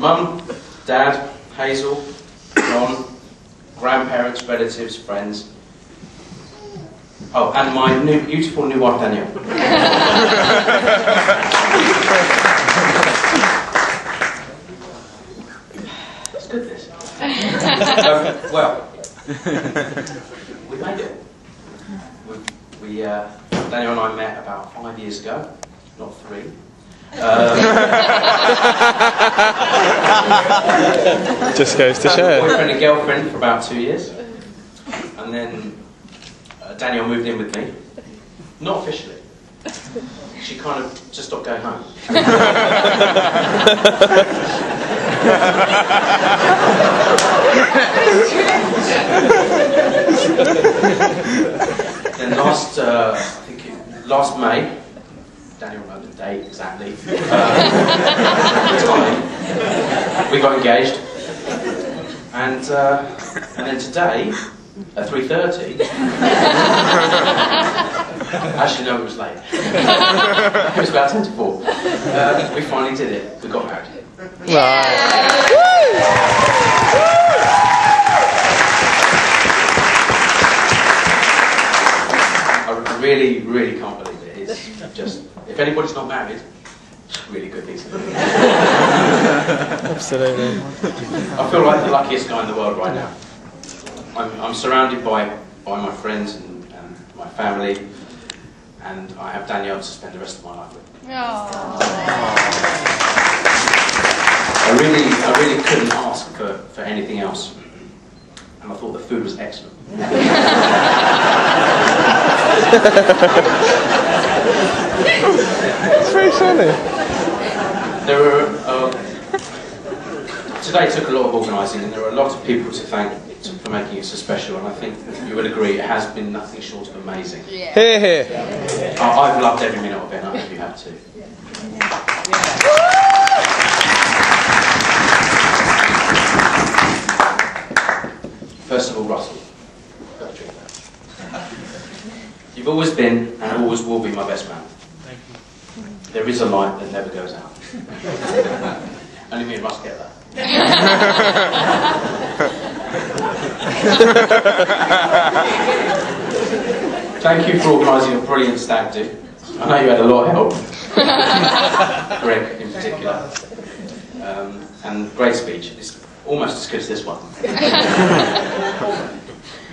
Mum, Dad, Hazel, John, grandparents, relatives, friends. Oh, and my beautiful new wife, Danielle. It's good, this. Well, we made it. Daniel and I met about 5 years ago, not 3. Just goes to show. Boyfriend and girlfriend for about 2 years, and then Danielle moved in with me. Not officially. She kind of just stopped going home. Then last May, Daniel remembered the date exactly, we got engaged, and then today, at 3:30, actually no, it was late. It was about 10 to 4. We finally did it. We got married. I really, really can't believe it. It's just, if anybody's not married, it's really good news. Absolutely. I feel like the luckiest guy in the world right now. I'm surrounded by my friends and my family, and I have Danielle to spend the rest of my life with. I really couldn't ask for anything else, and I thought the food was excellent. It's very funny. Today took a lot of organising, and there are a lot of people to thank for making it so special, and I think you would agree it has been nothing short of amazing. Hear, hear. I've loved every minute of it, and I hope you have too. First of all, Russell. You've always been and always will be my best man. Thank you. There is a light that never goes out. Only me and Russ get that. Thank you for organising a brilliant stag do. I know you had a lot of help. Greg in particular. And great speech. It's almost as good as this one.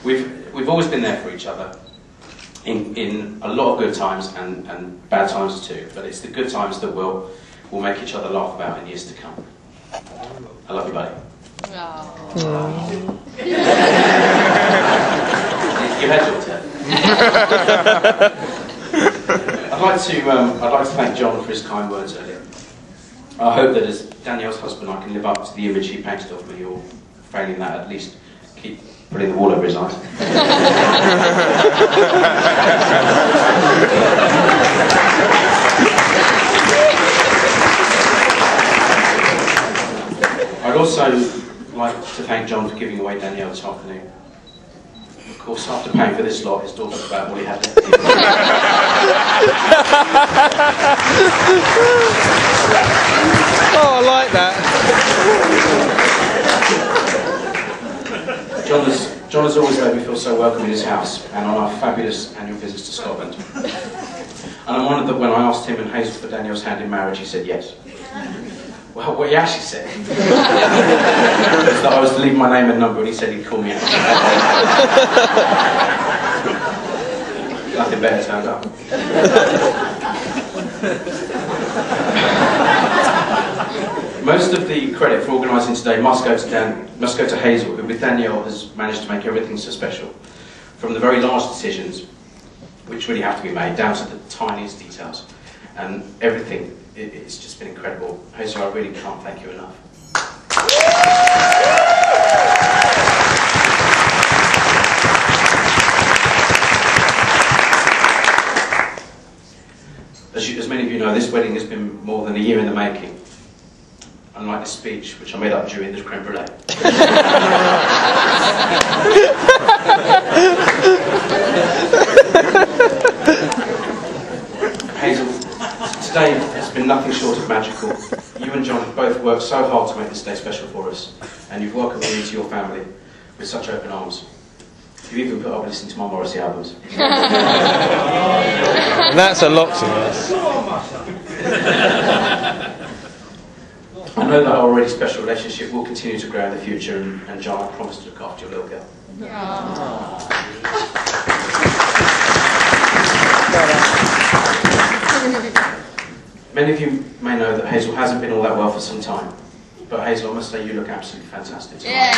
We've always been there for each other. In a lot of good times and bad times too, but it's the good times that we'll make each other laugh about in years to come. I love you, buddy. You had your turn. I'd like to thank John for his kind words earlier. I hope that as Danielle's husband I can live up to the image he painted of me, or failing that at least keep putting the wall over his eyes. I'd also like to thank John for giving away Danielle this afternoon. Of course, after paying for this lot, his daughter's about all he had left. Oh, I like that. John has always made me feel so welcome in his house and on our fabulous annual visits to Scotland. And I'm honoured that when I asked him and Hazel for Danielle's hand in marriage, he said yes. Well, what he actually said was that I was to leave my name and number, and he said he'd call me out. Nothing better turned up. Most of the credit for organising today must go to Hazel, who with Danielle has managed to make everything so special. From the very large decisions, which really have to be made, down to the tiniest details. And everything, it's just been incredible. Hazel, I really can't thank you enough. As many of you know, this wedding has been more than a year in the making. Unlike this speech, which I made up during the creme brulee. Hazel, Today has been nothing short of magical. You and John have both worked so hard to make this day special for us, and you've welcomed me into your family with such open arms. You even put up listening to my Morrissey albums. And that's a lot to us. I know that our already special relationship will continue to grow in the future, and John, I promise to look after your little girl. Many of you may know that Hazel hasn't been all that well for some time, but Hazel, I must say you look absolutely fantastic tonight.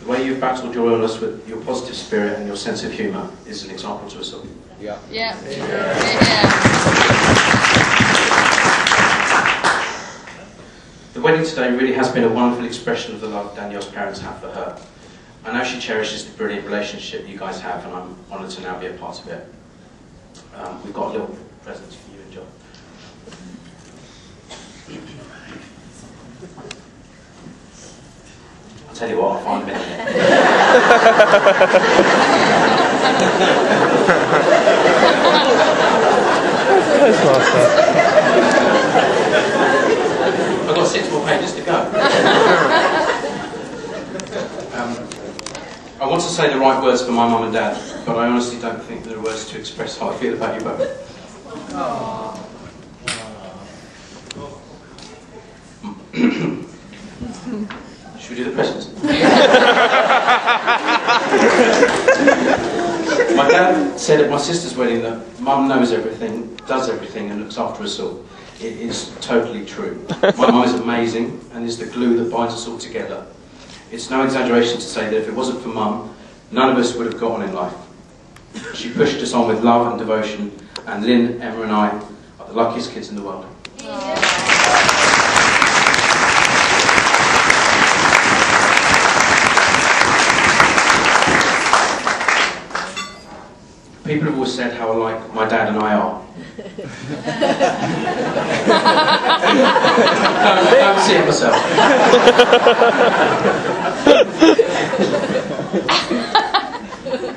The way you've battled your illness with your positive spirit and your sense of humour is an example to us all. The wedding today really has been a wonderful expression of the love Danielle's parents have for her. I know she cherishes the brilliant relationship you guys have, and I'm honoured to now be a part of it. We've got a little present for you and John. I'll tell you what, I'll find a minute. I've got 6 more pages to go. I want to say the right words for my mum and dad, but I honestly don't think there are words to express how I feel about you both. Should we do the presents? My dad said at my sister's wedding that Mum knows everything, does everything, and looks after us all. It is totally true. My mum is amazing and is the glue that binds us all together. It's no exaggeration to say that if it wasn't for Mum, none of us would have got on in life. She pushed us on with love and devotion, and Lynn, Emma and I are the luckiest kids in the world. People have always said how alike my dad and I are. Don't see it myself.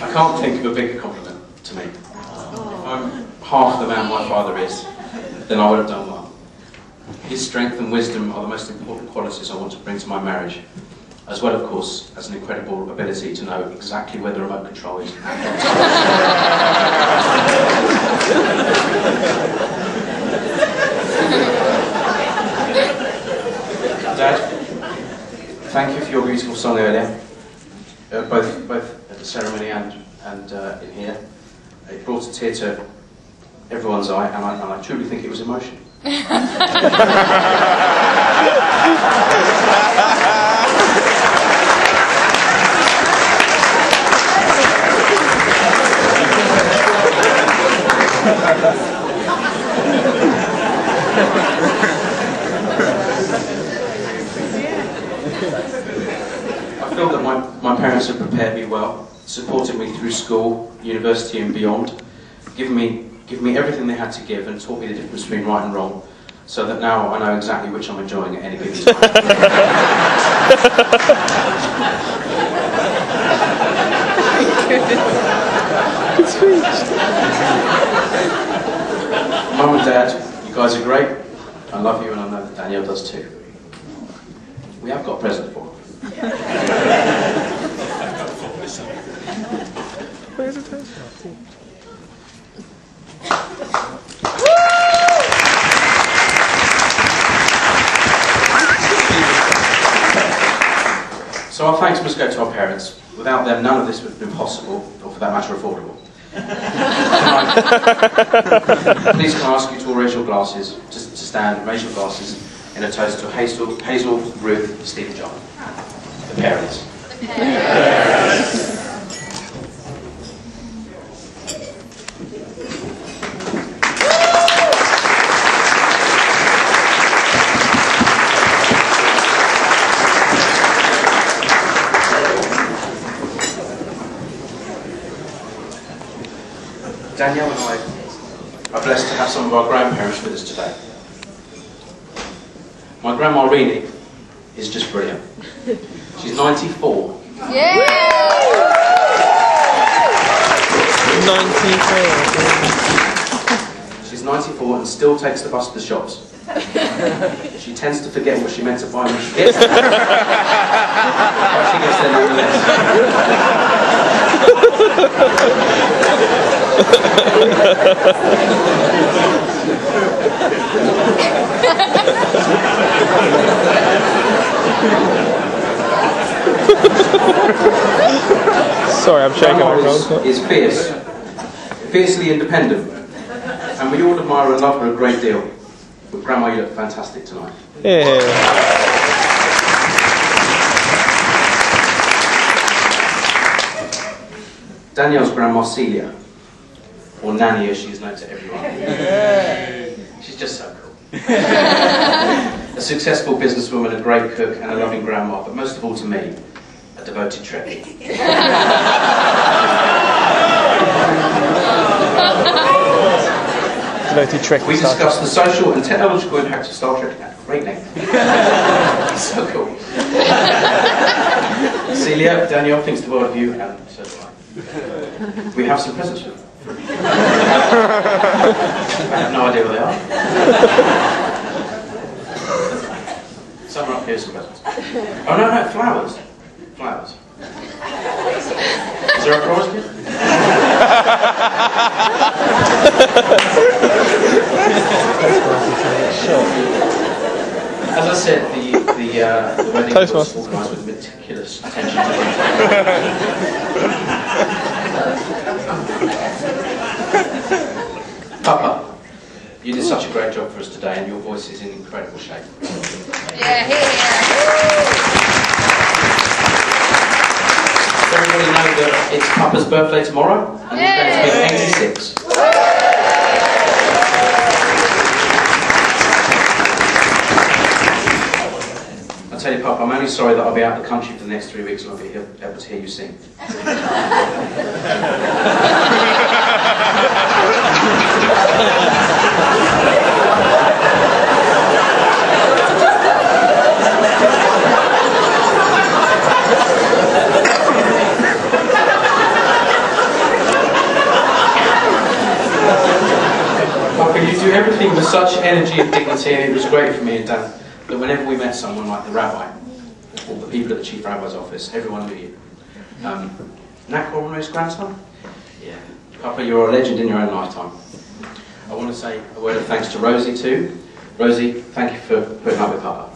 I can't think of a bigger compliment to me. If I'm half the man my father is, then I would have done well. His strength and wisdom are the most important qualities I want to bring to my marriage, as well, of course, as an incredible ability to know exactly where the remote control is. Dad, thank you for your beautiful song earlier, both at the ceremony and in here. It brought a tear to everyone's eye, and I truly think it was emotional. I feel that my parents have prepared me well, supported me through school, university and beyond, given me everything they had to give and taught me the difference between right and wrong, so that now I know exactly which I'm enjoying at any given time. Mum and Dad, you guys are great. I love you and I know that Danielle does too. We have got a present for her. Where's the present? So our thanks must go to our parents. Without them, none of this would have been possible, or for that matter, affordable. Please can I ask you to all raise your glasses, to stand and raise your glasses in a toast to Hazel, Ruth, Steve and John. The parents. The parents. Danielle and I are blessed to have some of our grandparents with us today. My grandma Rini is just brilliant. She's 94. Yeah! 94. She's 94 and still takes the bus to the shops. She tends to forget what she meant to buy when she gets there. But she gets there nonetheless. Sorry, I'm shaking my Grandma is fierce, fiercely independent, and we all admire and love her a great deal. But Grandma, you look fantastic tonight. Yeah. Danielle's grandma Celia, or Nanny as she's known to everyone. She's just so cool. A successful businesswoman, a great cook, and a loving grandma, but most of all to me, a devoted Trekkie. We discussed the social and technological impact of Star Trek at great length. So cool. Celia, Danielle thinks the world of you, and so do I. We have some presents for you. I have no idea what they are. Some are up here, some presents. Oh no, flowers. Flowers. Is there a flowers kit? As I said, the wedding was organised with meticulous attention to detail. Papa, you did such a great job for us today, and your voice is in incredible shape. Yeah, here. Everybody know that it's Papa's birthday tomorrow, and he's going to be 86. I tell you, Papa, I'm only sorry that I'll be out of the country for the next 3 weeks and I'll be able to hear you sing. Papa, you do everything with such energy and dignity, and it was great for me and Dan that whenever we met someone like the rabbi, or the people at the chief rabbi's office, everyone knew you. Nat Coroner's grandson? Yeah. Papa, you're a legend in your own lifetime. I want to say a word of thanks to Rosie too. Rosie, thank you for putting up with Papa.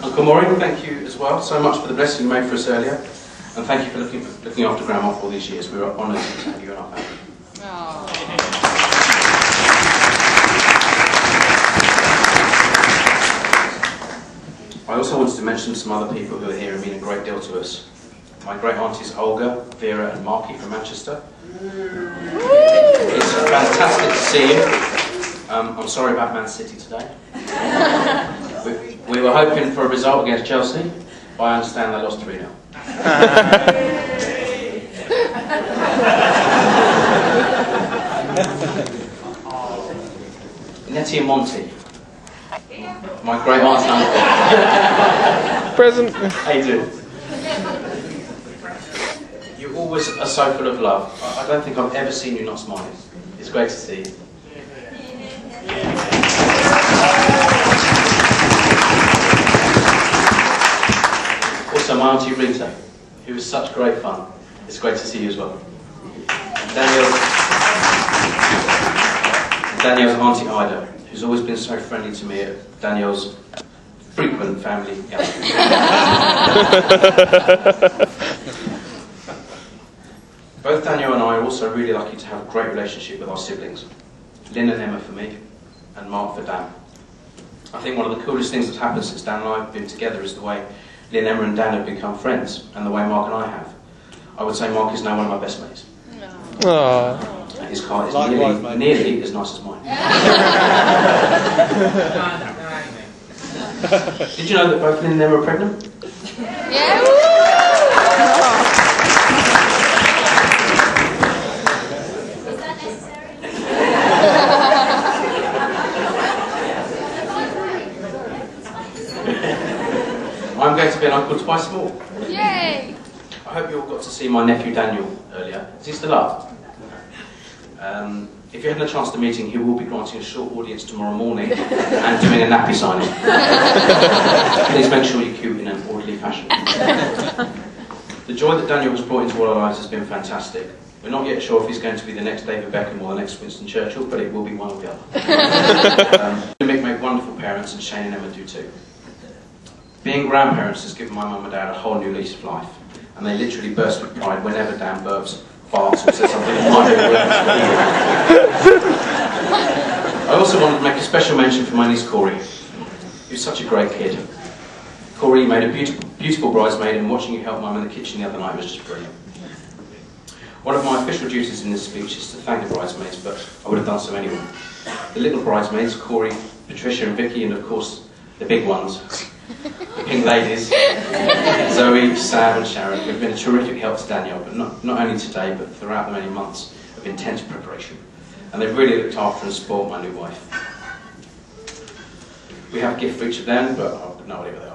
Uncle Maureen, thank you as well so much for the blessing you made for us earlier. And thank you for looking after Grandma for all these years. We were honoured to have you in our family. I also wanted to mention some other people who are here and mean a great deal to us. My great aunties Olga, Vera and Marky from Manchester. It's fantastic to see you. I'm sorry about Man City today. We were hoping for a result against Chelsea, but I understand they lost 3-0. Nettie and Monty. My great aunt and uncle. Present. How you doing? You always are so full of love. I don't think I've ever seen you not smiling. It's great to see you. Also, my auntie Rita, who was such great fun. It's great to see you as well. Danielle's auntie Ida, who's always been so friendly to me at Danielle's frequent family gatherings. Both Danielle and I are also really lucky to have a great relationship with our siblings. Lynn and Emma for me, and Mark for Dan. I think one of the coolest things that's happened since Dan and I have been together is the way Lynn, Emma and Dan have become friends, and the way Mark and I have. I would say Mark is now one of my best mates. Aww. And his car is nearly as nice as mine. Did you know that both Lynn and Emma are pregnant? Yeah. I'm going to be an uncle twice more. Yay! I hope you all got to see my nephew Daniel earlier. Is he still up? If you hadn't a chance to meet him, he will be granting a short audience tomorrow morning and doing a nappy signing. Please make sure you queue in an orderly fashion. The joy that Daniel has brought into all our lives has been fantastic. We're not yet sure if he's going to be the next David Beckham or the next Winston Churchill, but it will be one or the other. Mick make wonderful parents, and Shane and Emma do too. Being grandparents has given my mum and dad a whole new lease of life, and they literally burst with pride whenever Dan burps, farts, or says something that might be worth. I also wanted to make a special mention for my niece Corey, who's such a great kid. Corey, you made a beautiful bridesmaid, and watching you help Mum in the kitchen the other night was just brilliant. One of my official duties in this speech is to thank the bridesmaids, but I would have done so anyway. The little bridesmaids, Corey, Patricia and Vicky, and of course the big ones, the pink ladies, Zoe, Sam and Sharon, have been a terrific help to Danielle, but not only today, but throughout the many months of intense preparation. And they've really looked after and spoiled my new wife. We have a gift for each of them, but I have no idea where they are.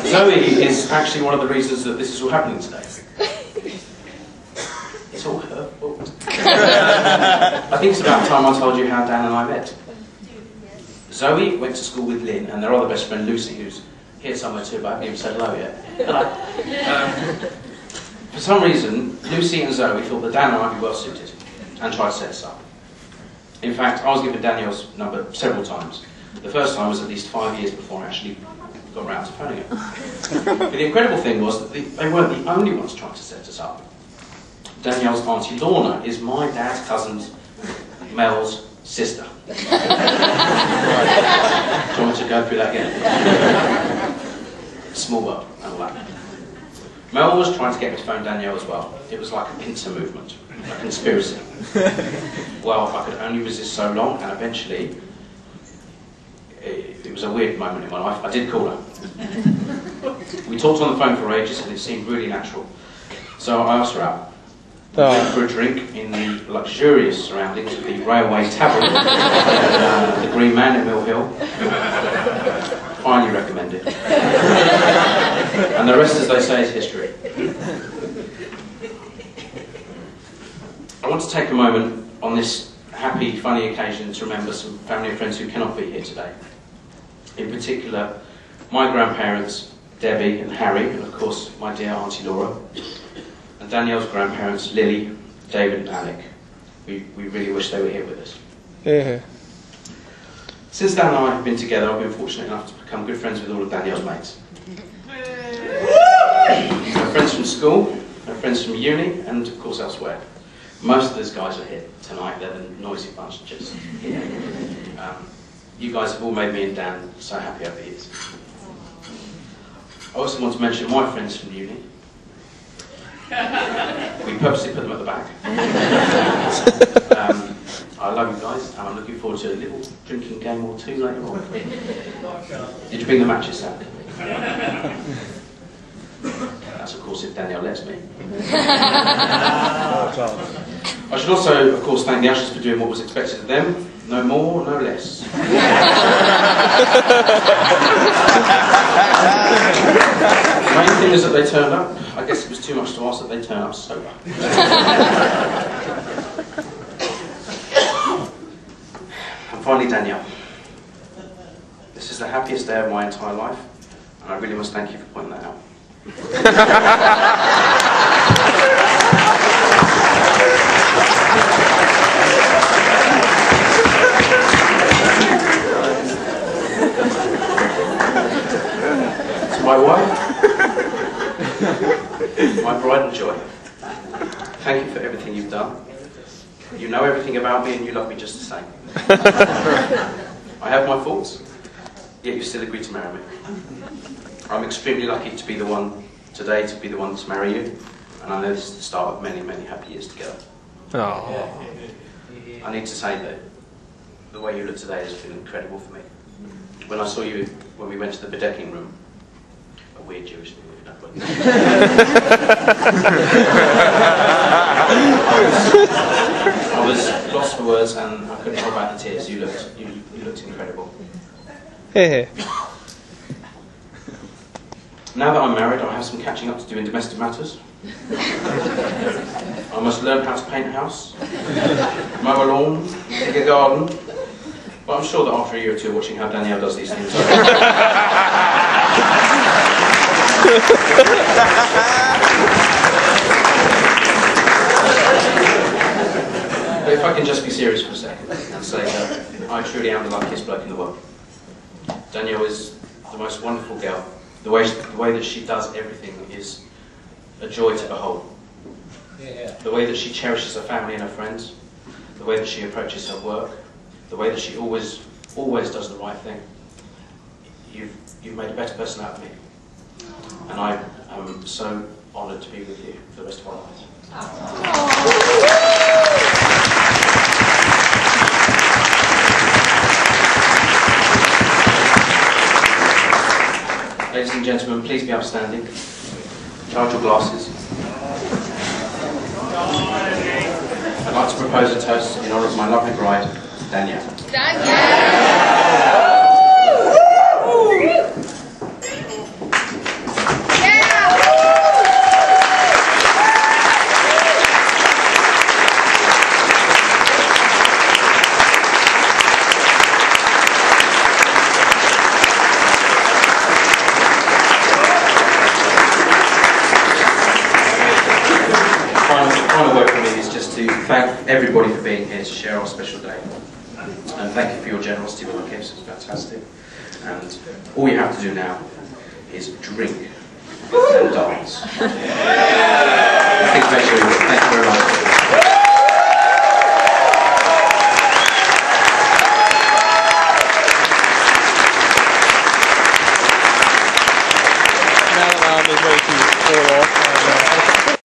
Zoe is actually one of the reasons that this is all happening today. It's all her fault. I think it's about time I told you how Dan and I met. Zoe went to school with Lynn and their other best friend Lucy, who's here somewhere too, but I haven't even said hello yet. For some reason, Lucy and Zoe thought that Dan and I would be well suited and tried to set us up. In fact, I was given Danielle's number several times. The first time was at least 5 years before I actually got round to phoning her. But the incredible thing was that they weren't the only ones trying to set us up. Danielle's auntie Lorna is my dad's cousin Mel's sister. Do you want me to go through that again? Small world and all that. Mel was trying to get me to phone Danielle as well. It was like a pincer movement, a conspiracy. Well, I could only resist so long, and eventually, it was a weird moment in my life. I did call her. We talked on the phone for ages, and it seemed really natural. So I asked her out. We went for a drink in the luxurious surroundings of the Railway Tavern, the Green Man in Mill Hill. Highly recommended. And the rest, as they say, is history. I want to take a moment on this happy, funny occasion to remember some family and friends who cannot be here today. In particular, my grandparents, Debbie and Harry, and of course my dear Auntie Laura, and Danielle's grandparents, Lily, David and Alec. We really wish they were here with us. Yeah. Since Dan and I have been together, I've been fortunate enough to become good friends with all of Danielle's mates. My friends from school, my friends from uni, and of course elsewhere. Most of those guys are here tonight. They're the noisy bunch just here. You guys have all made me and Dan so happy over the years. I also want to mention my friends from uni. We purposely put them at the back. I love you guys, and I'm looking forward to a little drinking game or two later on. Did you bring the matches, Sam? That's of course if Danielle lets me. I should also, of course, thank the ushers for doing what was expected of them. No more, no less. The main thing is that they turned up. I guess it was too much to ask that they turn up sober. And finally, Danielle. This is the happiest day of my entire life, and I really must thank you for pointing that out. To my wife, my bride and joy, thank you for everything you've done. You know everything about me and you love me just the same. I have my faults, yet you still agreed to marry me. I'm extremely lucky to be the one today to be the one to marry you, and I know this is the start of many, many happy years together. Oh. I need to say that the way you look today has been incredible for me. When I saw you when we went to the bedecking room, a weird Jewish thing, if you don't I was lost for words and I couldn't hold back the tears. You looked incredible. Here. Now that I'm married, I have some catching up to do in domestic matters. I must learn how to paint a house, mow a lawn, dig a garden. But I'm sure that after a year or two watching how Danielle does these things, but if I can just be serious for a second and say that I truly am the luckiest bloke in the world. Danielle is the most wonderful girl. The way that she does everything is a joy to behold. The way that she cherishes her family and her friends, the way that she approaches her work, the way that she always does the right thing. You've made a better person out of me. And I am so honoured to be with you for the rest of our lives. Ladies and gentlemen, please be upstanding. Charge your glasses. I'd like to propose a toast in honour of my lovely bride, Danielle. Final word for me is just to thank everybody for being here to share our special day. And thank you for your generosity with our gifts, it's fantastic. And all you have to do now is drink and dance. Thank you very much. Now that I'm ready to fall off.